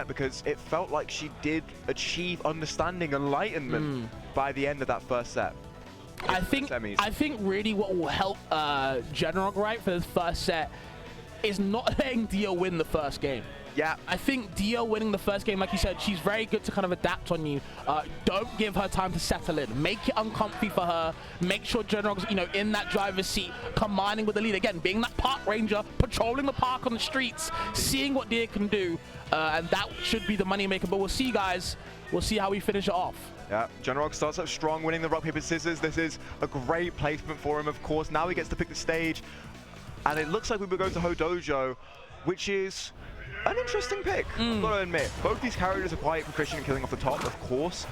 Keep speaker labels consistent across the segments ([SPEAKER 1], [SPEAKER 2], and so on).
[SPEAKER 1] because it felt like she did achieve understanding, enlightenment by the end of that first set.
[SPEAKER 2] I think really what will help Genarog, right, for this first set is not letting Dia win the first game.
[SPEAKER 1] Yeah.
[SPEAKER 2] I think Dia winning the first game, like you said, she's very good to kind of adapt on you. Don't give her time to settle in. Make it uncomfy for her. Make sure Genarog's, you know, in that driver's seat, combining with the lead. Again, being that park ranger, patrolling the park on the streets, seeing what Dia can do. And that should be the moneymaker. But we'll see, guys. We'll see how we finish it off.
[SPEAKER 1] Yeah, Genarog starts up strong, winning the rock, paper, scissors. This is a great placement for him, of course. Now he gets to pick the stage. And it looks like we were going to Hodojo, which is an interesting pick, I've got to admit. Both these characters are quite proficient in killing off the top, of course.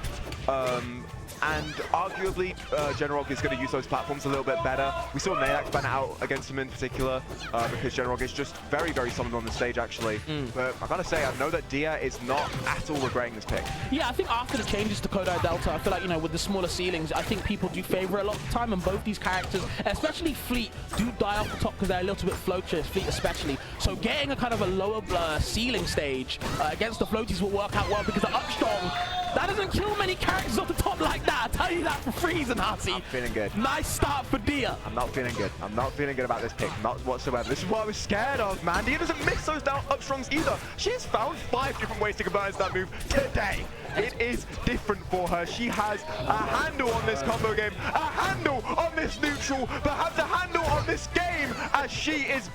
[SPEAKER 1] And arguably, Genarog is going to use those platforms a little bit better. We saw Nayax ban out against him in particular, because Genarog is just very, very solid on the stage, actually. But I gotta say, I know that Dia is not at all regretting this pick.
[SPEAKER 2] Yeah, I think after the changes to Kodai Delta, I feel like, you know, with the smaller ceilings, I think people do favor it a lot of the time, and both these characters, especially Fleet, do die off the top because they're a little bit floaty, Fleet especially. So getting a kind of a lower ceiling stage against the floaties will work out well, because the Upstrong, that doesn't kill many characters off the top like that. I tell you that for free, Zanati.
[SPEAKER 1] I'm feeling good.
[SPEAKER 2] Nice start for Dia.
[SPEAKER 1] I'm not feeling good. I'm not feeling good about this pick, not whatsoever. This is what I was scared of, man. Dia doesn't miss those down Upstrongs either. She has found 5 different ways to convert into that move today. It is different for her. She has a handle on this combo game, a handle on this neutral, perhaps a handle on this game, as she is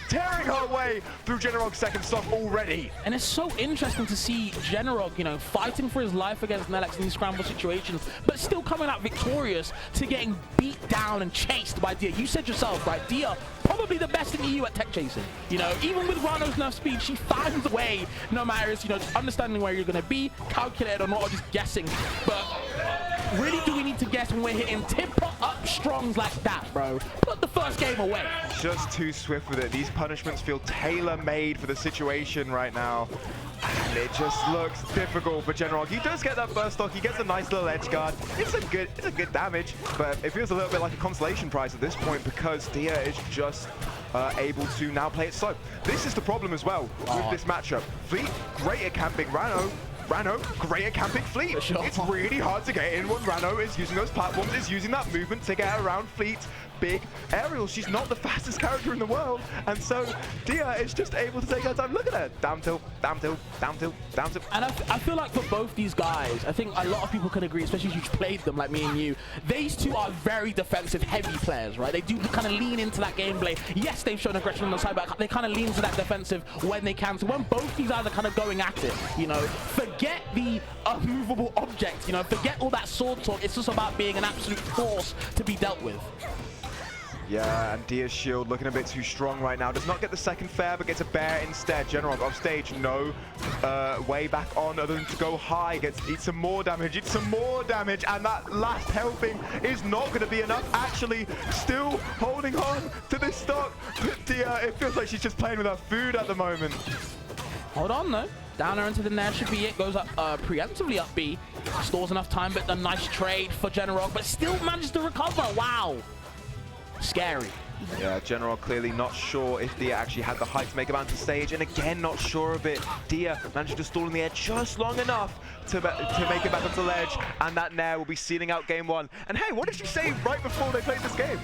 [SPEAKER 1] tearing her way through Genarog's second stock already.
[SPEAKER 2] And it's so interesting to see Genarog, you know, fighting for his life against Nelex in these scramble situations, but still coming out victorious to getting beat down and chased by Dia. You said yourself, right? Dia, probably the best in EU at tech chasing. You know, even with Ranno's nerf speed, she finds a way, no matter, you know, just understanding where you're going to be, calculated or not, or just guessing. But really, do we need to guess when we're hitting tip-pot Upstrongs like that, bro? Put the first game away.
[SPEAKER 1] Just too swift with it. These punishments feel tailor-made for the situation right now. And it just looks difficult for Genarog. He does get that first stock. He gets a nice little edge guard. It's a good damage, but it feels a little bit like a consolation prize at this point, because Dia is just able to now play it slow. This is the problem as well with this matchup. Fleet, great at camping. Ranno, great at camping Fleet. Sure. It's really hard to get in when Ranno is using those platforms, is using that movement to get around Fleet. Big aerial. She's not the fastest character in the world, and so Dia is just able to take her time. Look at her. Down tilt, down tilt, down tilt, down tilt.
[SPEAKER 2] And I feel like for both these guys, I think a lot of people can agree, especially if you've played them like me and you, these two are very defensive heavy players, right? They do kind of lean into that gameplay. Yes, they've shown aggression on the side, but they kind of lean into that defensive when they can. So when both these guys are kind of going at it, you know, forget the unmovable object, you know, forget all that sword talk. It's just about being an absolute force to be dealt with.
[SPEAKER 1] Yeah, and Dia's shield looking a bit too strong right now. Does not get the second fair, but gets a bear instead. Genarog off stage, no way back on other than to go high. Eats some more damage, and that last helping is not going to be enough. Actually, still holding on to this stock. But Dia, it feels like she's just playing with her food at the moment.
[SPEAKER 2] Hold on, though. Down air into the net should be it. Goes up preemptively up B. Stores enough time, but a nice trade for Genarog, but still manages to recover. Wow. Scary.
[SPEAKER 1] Yeah, Genarog clearly not sure if Dia actually had the height to make it onto stage, and again, not sure of it. Dia managed to stall in the air just long enough to make it back onto the ledge, and that Nair will be sealing out game 1. And hey, what did you say right before they played this game?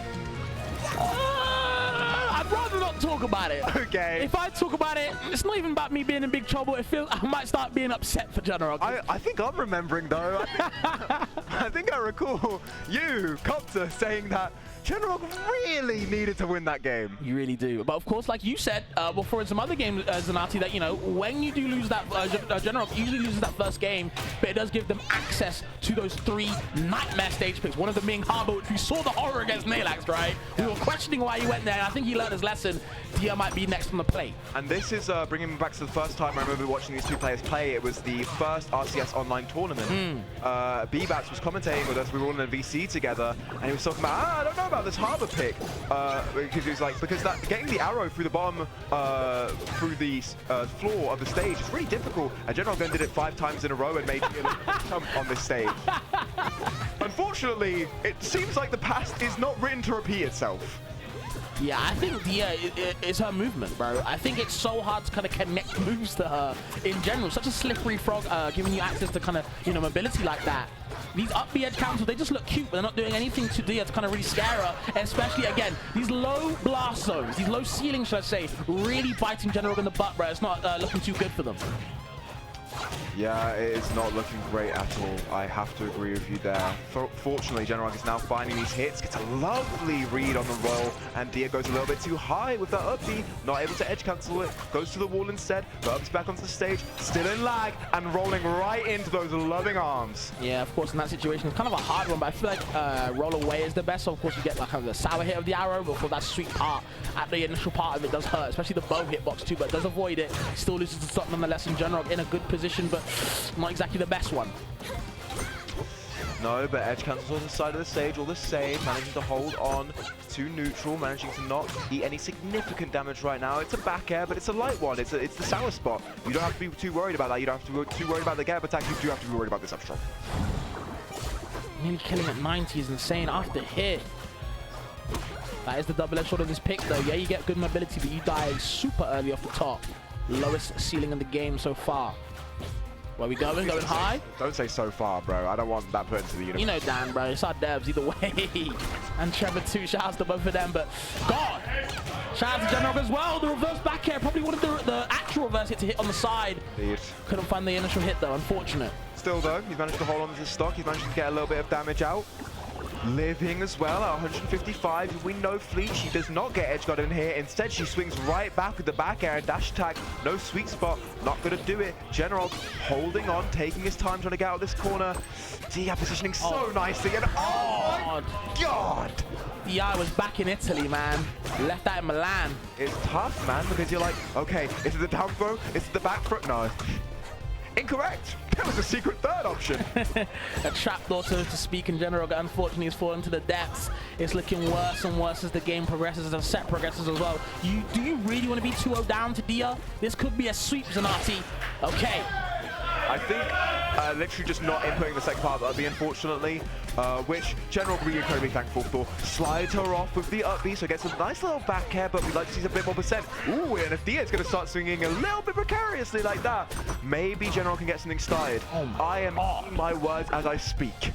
[SPEAKER 2] I'd rather not talk about it.
[SPEAKER 1] Okay.
[SPEAKER 2] If I talk about it, it's not even about me being in big trouble. It feels I might start being upset for Genarog.
[SPEAKER 1] I think I'm remembering, though. I think I recall you, Copter, saying that Genarog really needed to win that game.
[SPEAKER 2] You really do. But of course, like you said, before in some other games, Zanati, that, you know, when you do lose that, Genarog usually loses that first game, but it does give them access to those 3 nightmare stage picks. One of them being Harbor, which we saw the horror against Naelax, right? We were questioning why he went there, and I think he learned his lesson. Dia might be next on the plate.
[SPEAKER 1] And this is bringing me back to the first time I remember watching these two players play. It was the first RCS online tournament. B-Bats was commentating with us. We were all in a VC together, and he was talking about, I don't know about this Harbor pick, because he was like, because getting the arrow through the bottom, through the floor of the stage is really difficult. And Genarog then did it 5 times in a row and made it jump on this stage. Unfortunately, it seems like the past is not written to repeat itself.
[SPEAKER 2] Yeah, I think Dia is her movement, bro. I think it's so hard to kind of connect moves to her in general. Such a slippery frog, giving you access to kind of, you know, mobility like that. These up B edge cancels, they just look cute, but they're not doing anything to Dia to kind of really scare her. Especially, again, these low blast zones, these low ceilings, should I say, really biting Genarog in the butt, bro. It's not looking too good for them.
[SPEAKER 1] Yeah, it is not looking great at all. I have to agree with you there. Fortunately, Genarog is now finding these hits, gets a lovely read on the roll, and Dia goes a little bit too high with that up B, not able to edge cancel it, goes to the wall instead, but ups back onto the stage, still in lag, and rolling right into those loving arms.
[SPEAKER 2] Yeah, of course, in that situation, it's kind of a hard one, but I feel like roll away is the best. So, of course, you get like kind of the sour hit of the arrow, but for that sweet part, at the initial part of it does hurt, especially the bow hitbox too, but does avoid it. Still loses the stock nonetheless, and Genarog in a good position, but not exactly the best one.
[SPEAKER 1] No, but edge cancels on the side of the stage all the same, managing to hold on to neutral, managing to not eat any significant damage right now. It's a back air, but it's a light one. It's the sour spot. You don't have to be too worried about that. You don't have to be too worried about the get up attack. You do have to be worried about this up strong.
[SPEAKER 2] Nearly killing at 90 is insane after hit. That is the double-edged sword of this pick, though. Yeah, you get good mobility, but you die super early off the top. Lowest ceiling in the game so far. Where we going? Going high?
[SPEAKER 1] Don't say so far, bro. I don't want that put into the universe.
[SPEAKER 2] You know Dan, bro. It's our devs either way. And Trevor too. Shout out to both of them. But God, shout out to Genarog as well. The reverse back air. Probably wanted the actual reverse hit to hit on the side.
[SPEAKER 1] Indeed. Couldn't
[SPEAKER 2] find the initial hit though. Unfortunate.
[SPEAKER 1] Still though, he's managed to hold on to his stock. He's managed to get a little bit of damage out. Living as well at 155. We know Fleet, she does not get edge guard in here. Instead, she swings right back with the back air and dash attack. No sweet spot, not going to do it. Genarog holding on, taking his time, trying to get out of this corner. Dia positioning so nicely, and oh my God!
[SPEAKER 2] Yeah, I was back in Italy, man. Left that in Milan.
[SPEAKER 1] It's tough, man, because you're like, okay, is it the down throw? Is it the back throw? No. Incorrect! That was a secret third option.
[SPEAKER 2] A trapdoor, so to speak, and Genarog unfortunately has fallen to the depths. It's looking worse and worse as the game progresses, as the set progresses as well. Do you really want to be 2-0 down to Dia? This could be a sweep, Zanati. Okay.
[SPEAKER 1] I think literally just not inputting the second part of the up B, unfortunately, which Genarog will be incredibly thankful for. Slides her off with the up B, so gets a nice little back air, but we'd like to see a bit more percent. Ooh, and if Dia is going to start swinging a little bit precariously like that, maybe Genarog can get something started. I am eating my words as I speak.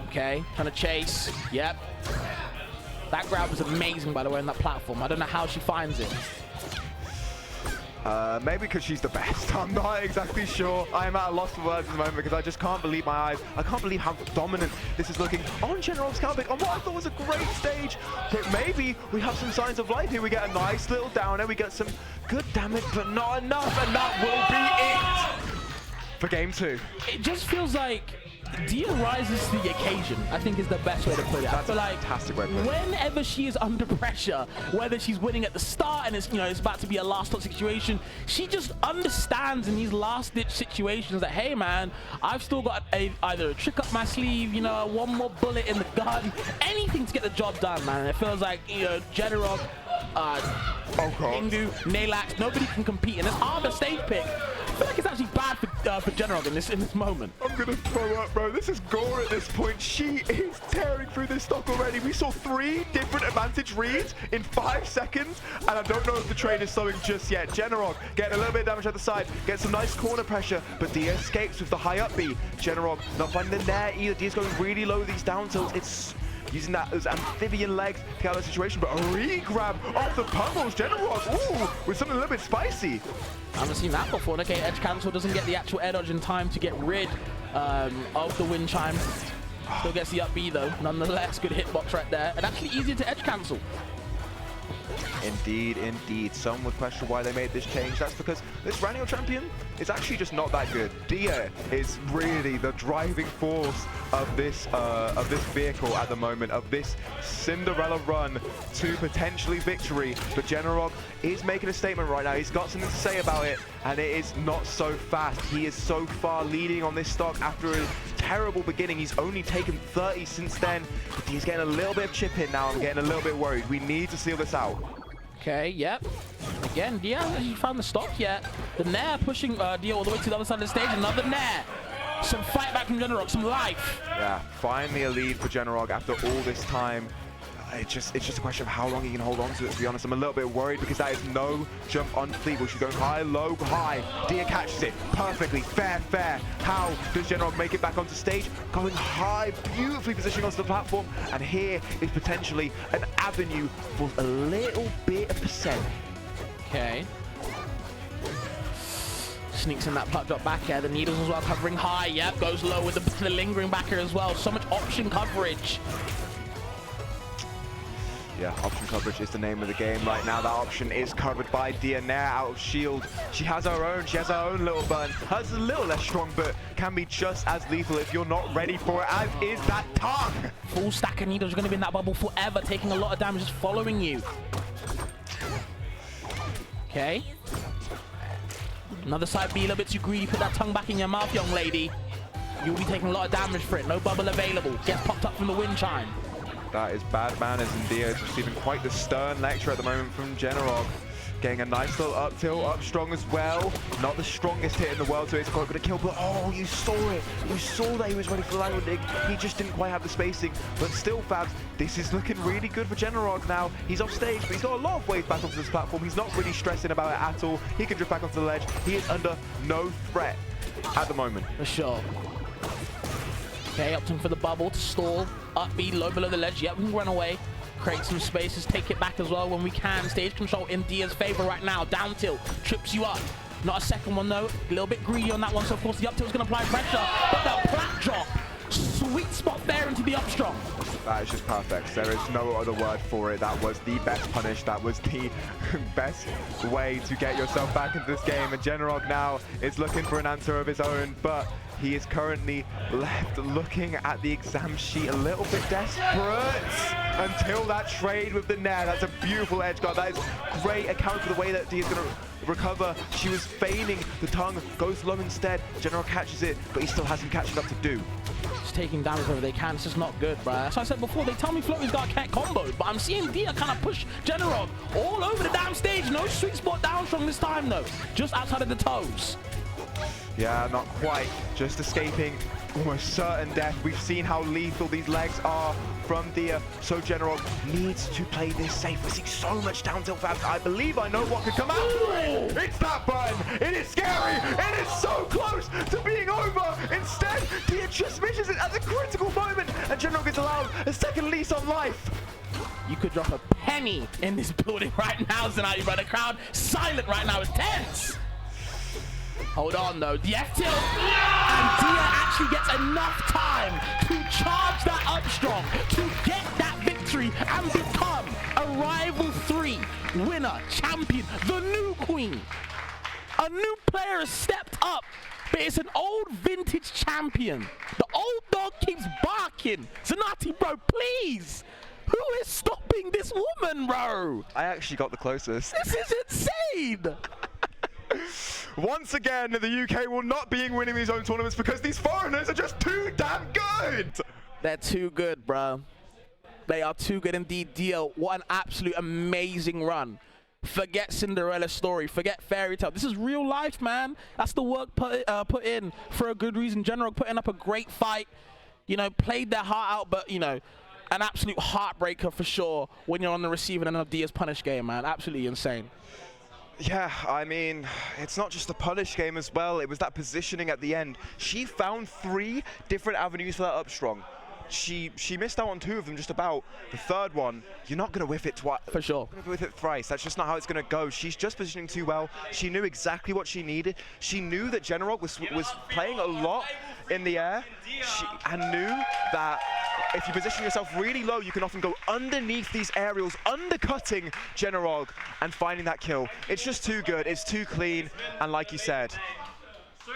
[SPEAKER 2] Okay, trying to chase. Yep. That grab was amazing, by the way, on that platform. I don't know how she finds it.
[SPEAKER 1] Maybe because she's the best. I'm not exactly sure. I am at a loss for words at the moment because I just can't believe my eyes. I can't believe how dominant this is looking on Genarog's Calvic on what I thought was a great stage. But maybe we have some signs of life here. We get a nice little downer. We get some good damage, but not enough. And that will be it for game 2.
[SPEAKER 2] It just feels like Dia rises to the occasion, I think is the best way to put it.
[SPEAKER 1] That's
[SPEAKER 2] I feel
[SPEAKER 1] a fantastic way to put it.
[SPEAKER 2] Whenever she is under pressure, whether she's winning at the start and it's, you know, it's about to be a last stop situation, she just understands in these last ditch situations that, hey man, I've still got either a trick up my sleeve, you know, one more bullet in the gun, anything to get the job done, man. And it feels like, you know, Genarog, Hindu, Nalax, nobody can compete, and it's hard to stage pick. I feel like it's actually bad for Genarog in this moment.
[SPEAKER 1] I'm gonna throw up, bro. This is gore at this point. She is tearing through this stock already. We saw 3 different advantage reads in 5 seconds, and I don't know if the train is slowing just yet. Genarog getting a little bit of damage at the side, gets some nice corner pressure, but Dia escapes with the high up B. Genarog not finding the nair either. Dia's going really low with these down tilts. It's using those amphibian legs to get out of the situation, but a re-grab off the pummels. Genarog, ooh, with something a little bit spicy.
[SPEAKER 2] I haven't seen that before. Okay, edge cancel doesn't get the actual air dodge in time to get rid of the wind chime. Still gets the up B though, nonetheless. Good hitbox right there, and actually easier to edge cancel.
[SPEAKER 1] Indeed, indeed. Some would question why they made this change. That's because this Ranno champion is actually just not that good. Dia is really the driving force of this vehicle at the moment, of this Cinderella run to potentially victory. But Genarog is making a statement right now. He's got something to say about it, and it is not so fast. He is so far leading on this stock after a terrible beginning. He's only taken 30 since then. He's getting a little bit of chip in now. I'm getting a little bit worried. We need to seal this out.
[SPEAKER 2] Okay, yep. Again, Dia hasn't found the stock yet. The Nair pushing Dia all the way to the other side of the stage. Another Nair. Some fight back from Genarog, some life.
[SPEAKER 1] Yeah, finally a lead for Genarog after all this time. it's just a question of how long he can hold on to it, to be honest. I'm a little bit worried because that is no jump on Fleetwood. She's going high, low, high. Dia catches it perfectly. Fair. How does Genarog make it back onto stage? Going high, beautifully positioning onto the platform. And here is potentially an avenue for a little bit of percent.
[SPEAKER 2] Okay. Sneaks in that puck drop back here. The Needles as well covering high. Yep, goes low with the lingering back here as well. So much option coverage.
[SPEAKER 1] Yeah, option coverage is the name of the game right now. That option is covered by Dia Nair out of shield. She has her own little burn. Hers is a little less strong, but can be just as lethal if you're not ready for it, as is that tongue.
[SPEAKER 2] Full stack of Needles are going to be in that bubble forever, taking a lot of damage, just following you. Okay. Another side B, a little bit too greedy. Put that tongue back in your mouth, young lady. You'll be taking a lot of damage for it. No bubble available. Gets popped up from the wind chime.
[SPEAKER 1] That is bad manners, and Dia is receiving quite the stern lecture at the moment from Genarog. Getting a nice little up tilt, up strong as well. Not the strongest hit in the world, so it's quite good to kill, but oh, you saw it. You saw that he was ready for the lateral dig. He just didn't quite have the spacing, but still, Fabs, this is looking really good for Genarog now. He's off stage, but he's got a lot of ways back onto this platform. He's not really stressing about it at all. He can drift back onto the ledge. He is under no threat at the moment.
[SPEAKER 2] For sure. Okay, opting for the bubble to stall. Up B, low below the ledge. Yep, we can run away. Create some spaces, take it back as well when we can. Stage control in Dia's favor right now. Down tilt, trips you up. Not a second one though. A little bit greedy on that one, so of course the up tilt is going to apply pressure. But the plat drop, sweet spot there into the up strong.
[SPEAKER 1] That is just perfect. There is no other word for it. That was the best punish. That was the best way to get yourself back into this game. And Genarog now is looking for an answer of his own, but he is currently left looking at the exam sheet a little bit desperate until that trade with the Nair. That's a beautiful edge guard. That is great account for the way that Dia's going to recover. She was feigning the tongue, goes low instead. Genarog catches it, but he still has some catching up to do.
[SPEAKER 2] Just taking damage wherever they can. It's just not good, bruh. As I said before, they tell me Floaty's got cat comboed, but I'm seeing Dia kind of push Genarog all over the damn stage. No sweet spot down strong this time, though. Just outside of the toes.
[SPEAKER 1] Yeah, not quite. Just escaping almost certain death. We've seen how lethal these legs are from Dia, so Genarog needs to play this safe. We see so much down tilt, Fabs. I believe I know what could come out. It's that burn. It is scary. It is so close to being over. Instead, Dia just misses it at the critical moment, and Genarog is allowed a second lease on life.
[SPEAKER 2] You could drop a penny in this building right now, Zenati, but the crowd silent right now. It's tense. Hold on though, the F tilt, and Dia actually gets enough time to charge that up strong to get that victory and become a Rival 3 winner, champion, the new queen. A new player has stepped up, but it's an old vintage champion. The old dog keeps barking. Zenati, bro, please. Who is stopping this woman, bro?
[SPEAKER 1] I actually got the closest.
[SPEAKER 2] This is insane.
[SPEAKER 1] Once again, the UK will not be winning these own tournaments because these foreigners are just too damn good.
[SPEAKER 2] They're too good, bro. They are too good indeed. Dia, what an absolute amazing run. Forget Cinderella story, forget fairy tale. This is real life, man. That's the work put in for a good reason. Genarog putting up a great fight. You know, played their heart out, but, you know, an absolute heartbreaker for sure when you're on the receiving end of Dia's punish game, man. Absolutely insane.
[SPEAKER 1] Yeah, I mean, it's not just the punish game as well. It was that positioning at the end. She found 3 different avenues for that up strong. She missed out on 2 of them just about. The third one, you're not going to whiff it twice.
[SPEAKER 2] For sure.
[SPEAKER 1] You're not gonna whiff it thrice. That's just not how it's going to go. She's just positioning too well. She knew exactly what she needed. She knew that Genarog was playing a lot in the air, and knew that if you position yourself really low, you can often go underneath these aerials, undercutting Genarog and finding that kill. It's just too good. It's too clean. And like you said,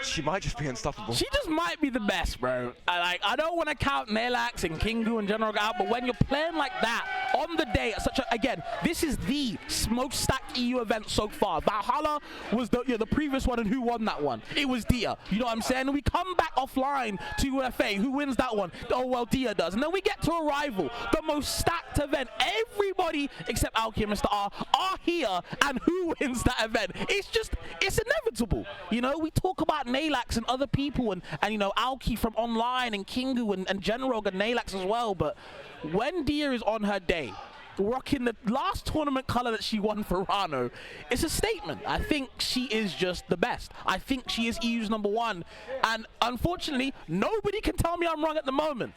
[SPEAKER 1] she might just be unstoppable.
[SPEAKER 2] She just might be the best, bro. I don't want to count Nelax and Kingu and Genarog out, but when you're playing like that on the day at such a, again, this is the smokestack EU event so far. Valhalla was the previous one, and who won that one? It was Dia. You know what I'm saying? And we come back offline to FA. Who wins that one? Oh, well, Dia does. And then we get to a rival, the most stacked event. Everybody except Alki and Mr. R are here, and who wins that event? It's inevitable. You know, we talk about Nelax and other people, and you know, Alki from online, and Kingu and Genarog and Nelax as well, but when Dia is on her day, day, rocking the last tournament color that she won for Ranno, it's a statement. I think she is just the best. I think she is EU's #1, and unfortunately, nobody can tell me I'm wrong at the moment.